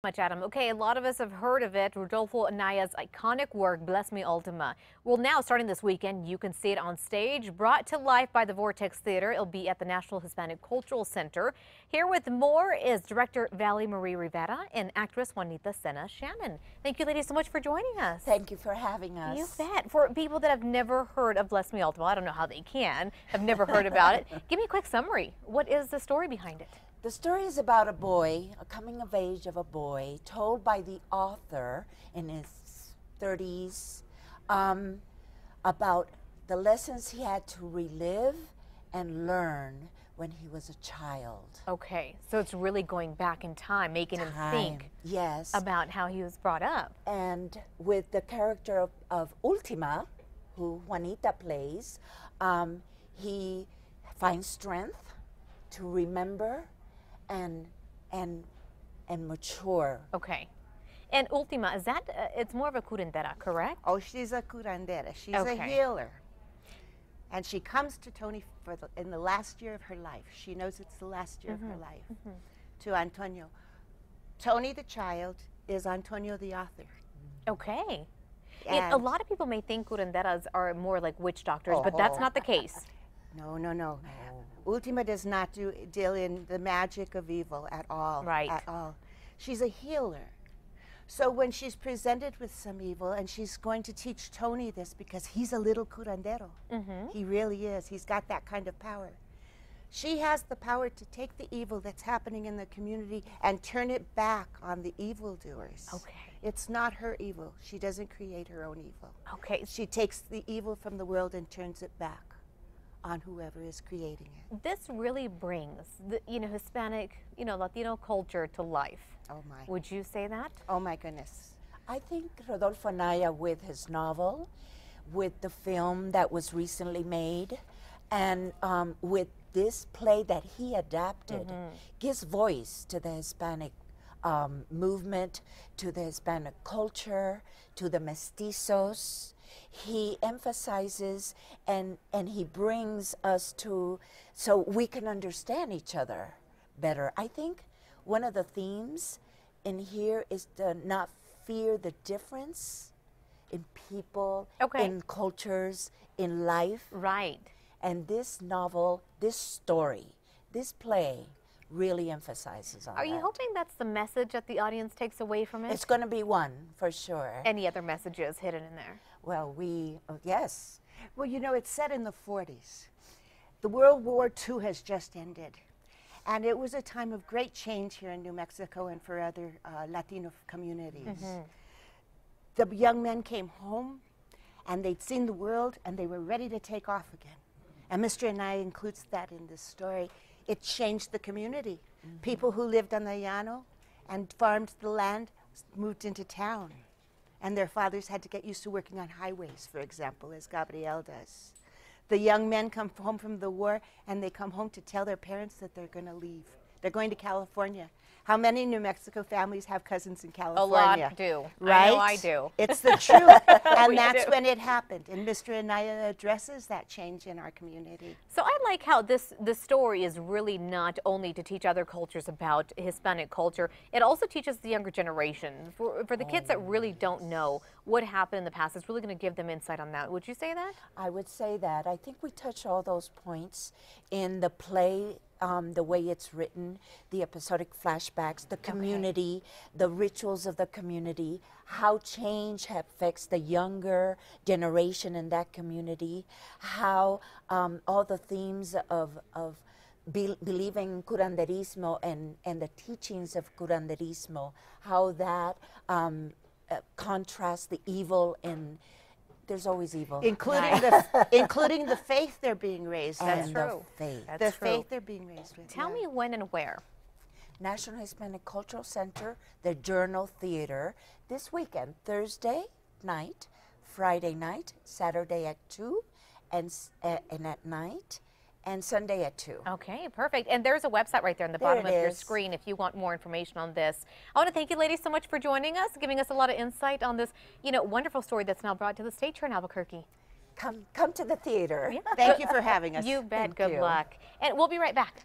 Much, Adam. Okay, a lot of us have heard of it. Rodolfo Anaya's iconic work, Bless Me Ultima. Well, now, starting this weekend, you can see it on stage, brought to life by the Vortex Theater. It'll be at the National Hispanic Cultural Center. Here with more is director Valerie Marie Rivera and actress Juanita Sena Shannon. Thank you, ladies, so much for joining us. Thank you for having us. You bet. For people that have never heard of Bless Me Ultima, I don't know how they have never heard about it. Give me a quick summary. What is the story behind it? The story is about a boy, a coming of age of a boy, told by the author in his 30s about the lessons he had to relive and learn when he was a child. Okay, so it's really going back in time, making him think about how he was brought up. And with the character of Ultima, who Juanita plays, he finds strength to remember and mature. Okay. And Ultima, is that, it's more of a curandera, correct? Oh, she's a curandera. She's a healer. And she comes to Tony in the last year of her life. She knows it's the last year of her life. To Antonio. Tony, the child, is Antonio, the author. Okay. And a lot of people may think curanderas are more like witch doctors, but that's not the case. No. Ultima does not deal in the magic of evil at all. Right. At all. She's a healer. So when she's presented with some evil, and she's going to teach Tony this because he's a little curandero. He really is. He's got that kind of power. She has the power to take the evil that's happening in the community and turn it back on the evildoers. Okay. It's not her evil. She doesn't create her own evil. Okay. She takes the evil from the world and turns it back on whoever is creating it. This really brings the, Hispanic, Latino culture to life. Oh my. Would you say that? Oh my goodness. I think Rodolfo Anaya, with his novel, with the film that was recently made, and with this play that he adapted, gives voice to the Hispanic movement, to the Hispanic culture, to the mestizos. He emphasizes and he brings us to, so we can understand each other better. I think one of the themes in here is to not fear the difference in people, in cultures, in life. Right. And this novel, this story, this play really emphasizes on that. Are you hoping that's the message that the audience takes away from it? It's going to be one, for sure. Any other messages hidden in there? Well, yes. Well, it's set in the 40s. The World War II has just ended. And it was a time of great change here in New Mexico and for other Latino communities. The young men came home and they'd seen the world and they were ready to take off again. And Mr. Anaya includes that in this story. It changed the community. People who lived on the llano and farmed the land moved into town. And their fathers had to get used to working on highways, for example, as Gabriel does. The young men come home from the war, and they come home to tell their parents that they're going to leave. They're going to California. How many New Mexico families have cousins in California? A lot do. Right? I know I do. It's the truth. And that's when it happened. And Mr. Anaya addresses that change in our community. So I like how this story is really not only to teach other cultures about Hispanic culture, it also teaches the younger generation. For the kids that really don't know what happened in the past, it's really going to give them insight on that. Would you say that? I would say that. I think we touch all those points in the play. The way it's written, the episodic flashbacks, the community, the rituals of the community, how change affects the younger generation in that community, how all the themes of believing curanderismo and the teachings of curanderismo, how that contrasts the evil in. There's always evil. Including the faith they're being raised. That's true. The faith they're being raised with. Tell me when and where. National Hispanic Cultural Center, the Journal Theater, this weekend, Thursday night, Friday night, Saturday at 2, and at night, and Sunday at 2. Okay, perfect. And there's a website right there on the bottom of your screen if you want more information on this. I want to thank you, ladies, so much for joining us, giving us a lot of insight on this, wonderful story that's now brought to the stage here in Albuquerque. Come to the theater. Yeah. Thank you for having us. You bet. Good luck. And we'll be right back.